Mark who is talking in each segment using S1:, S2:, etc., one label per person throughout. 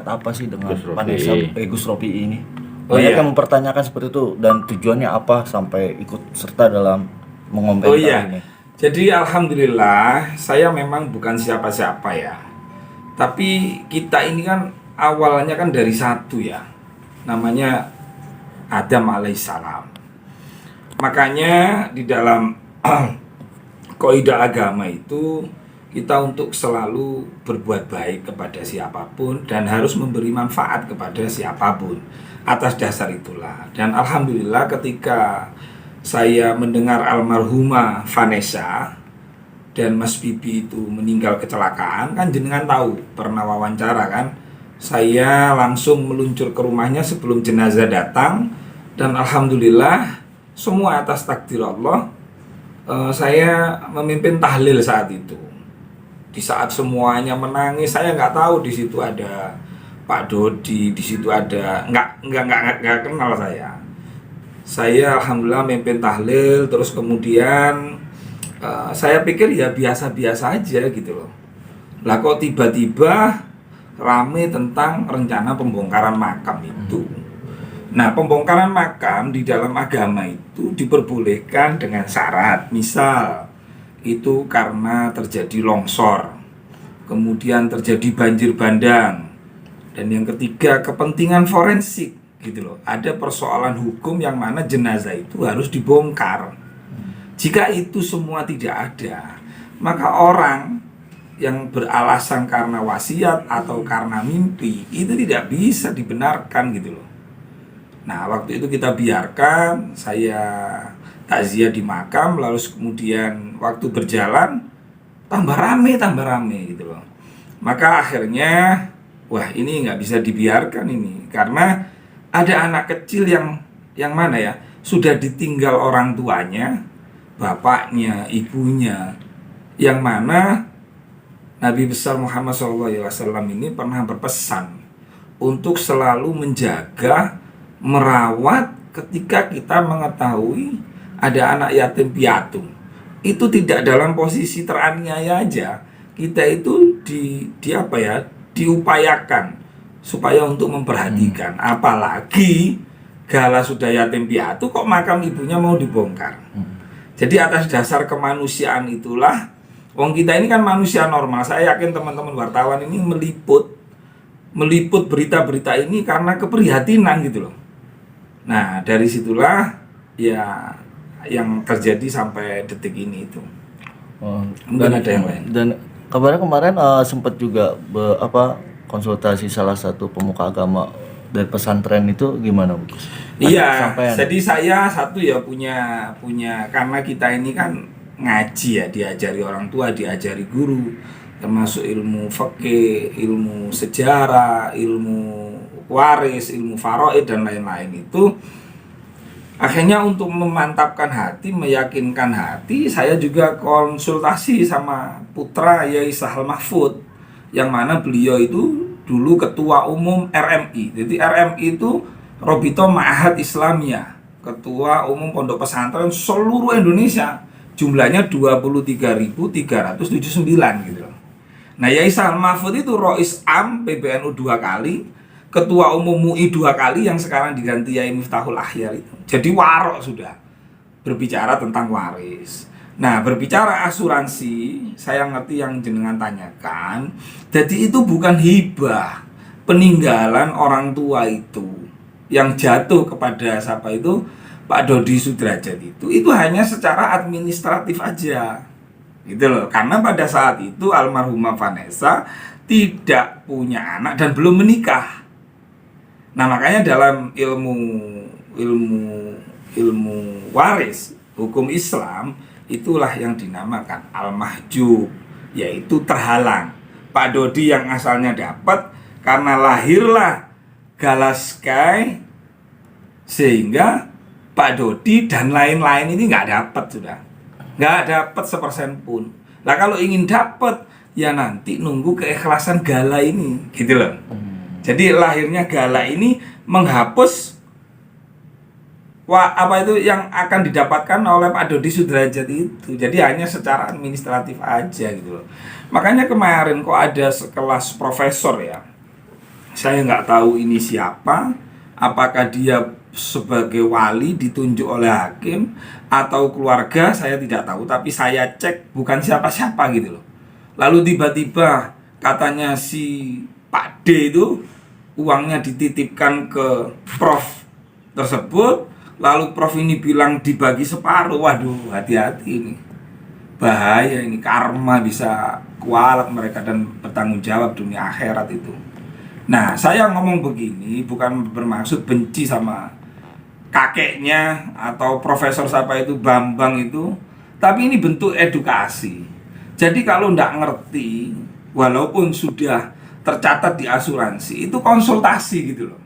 S1: dekat apa sih dengan
S2: Gus Rofi.
S1: Vanessa Gus Rofi ini?
S3: Oh,
S1: Banyak
S3: iya.
S1: yang mempertanyakan seperti itu, dan tujuannya apa sampai ikut serta dalam mengomentari
S3: Oh iya,
S1: ini?
S3: jadi alhamdulillah saya memang bukan siapa-siapa ya. Tapi kita ini kan awalnya kan dari satu ya, namanya Adam alaihissalam. Makanya di dalam kaidah agama itu kita untuk selalu berbuat baik kepada siapapun dan harus memberi manfaat kepada siapapun. Atas dasar itulah, dan alhamdulillah ketika saya mendengar almarhumah Vanessa dan Mas Bibi itu meninggal kecelakaan, kan jenengan tahu, pernah wawancara kan, saya langsung meluncur ke rumahnya sebelum jenazah datang, dan alhamdulillah semua atas takdir Allah. Saya memimpin tahlil saat itu. Di saat semuanya menangis, saya nggak tahu di situ ada Pak Dodi, di situ ada nggak kenal saya. Saya alhamdulillah memimpin tahlil, terus kemudian saya pikir ya biasa-biasa aja gitu loh. Lah kok tiba-tiba rame tentang rencana pembongkaran makam itu. Nah, pembongkaran makam di dalam agama itu diperbolehkan dengan syarat. Misal, itu karena terjadi longsor, kemudian terjadi banjir bandang, dan yang ketiga kepentingan forensik gitu loh. Ada persoalan hukum yang mana jenazah itu harus dibongkar. Jika itu semua tidak ada, maka orang yang beralasan karena wasiat atau karena mimpi itu tidak bisa dibenarkan gitu loh. Nah, waktu itu kita biarkan, saya takziah di makam, lalu kemudian waktu berjalan tambah rame gitu loh. Maka akhirnya, wah ini nggak bisa dibiarkan ini, karena ada anak kecil yang mana ya, sudah ditinggal orang tuanya, bapaknya, ibunya, yang mana Nabi besar Muhammad SAW ini pernah berpesan untuk selalu menjaga, merawat ketika kita mengetahui ada anak yatim piatu. Itu tidak dalam posisi teraniaya aja. Kita itu diupayakan supaya untuk memperhatikan. Apalagi gala sudah yatim piatu kok makam ibunya mau dibongkar. Jadi atas dasar kemanusiaan itulah, wong kita ini kan manusia normal. Saya yakin teman-teman wartawan ini meliput berita-berita ini karena keprihatinan gitu loh. Nah, dari situlah ya yang terjadi sampai detik ini itu. Mungkin ada yang lain.
S1: Dan kemarin sempat juga konsultasi salah satu pemuka agama dari pesantren itu gimana, Bu?
S3: Iya, jadi saya satu ya punya karena kita ini kan ngaji ya, diajari orang tua, diajari guru, termasuk ilmu fikih, ilmu sejarah, ilmu waris, ilmu faraid dan lain-lain itu. Akhirnya untuk memantapkan hati, meyakinkan hati, saya juga konsultasi sama putra Yai Sahal Mahfud, yang mana beliau itu dulu ketua umum RMI. Jadi RMI itu Robito Ma'ahad Islamiyah, ketua umum pondok pesantren seluruh Indonesia. Jumlahnya 23.379 gitu. Nah, Yai Sahal Mahfud itu Rois Am PBNU 2 kali, ketua umum MUI 2 kali, yang sekarang diganti Yai Miftahul Ahyar itu. Jadi warok sudah berbicara tentang waris. Nah, berbicara asuransi, saya ngerti yang jenengan tanyakan. Jadi itu bukan hibah, peninggalan orang tua itu yang jatuh kepada siapa itu, Pak Dodi Sudrajat itu hanya secara administratif aja gitu loh. Karena pada saat itu almarhumah Vanessa tidak punya anak dan belum menikah. Nah, makanya dalam ilmu waris hukum Islam itulah yang dinamakan al-mahjub, yaitu terhalang. Pak Dodi yang asalnya dapat karena lahirlah Galaskai, sehingga Pak Dodi dan lain-lain ini nggak dapat, sudah nggak dapat sepersen pun. Nah, kalau ingin dapat ya nanti nunggu keikhlasan Gala ini gitu loh. Jadi lahirnya Gala ini menghapus apa itu yang akan didapatkan oleh Pak Dodi Sudrajat itu. Jadi hanya secara administratif aja gitu loh. Makanya kemarin kok ada sekelas profesor ya, Saya nggak tahu ini siapa, apakah dia sebagai wali ditunjuk oleh hakim atau keluarga, saya tidak tahu. Tapi saya cek bukan siapa-siapa gitu loh. Lalu tiba-tiba katanya si Pak D itu uangnya dititipkan ke Prof tersebut, lalu Prof ini bilang dibagi separuh. Waduh, hati-hati ini, bahaya ini, karma bisa kualat mereka dan bertanggung jawab dunia akhirat itu. Nah, saya ngomong begini bukan bermaksud benci sama kakeknya atau profesor siapa itu, Bambang itu, tapi ini bentuk edukasi. Jadi kalau nggak ngerti, walaupun sudah tercatat di asuransi, itu konsultasi gitu loh.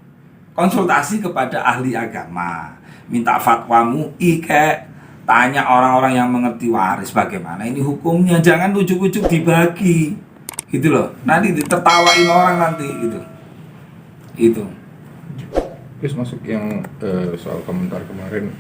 S3: Konsultasi kepada ahli agama, minta fatwa MUI, kayak tanya orang-orang yang mengerti waris bagaimana ini hukumnya, jangan ujuk-ujuk dibagi gitu loh, nanti ditertawain orang nanti gitu. Itu
S2: Terus masuk yang soal komentar kemarin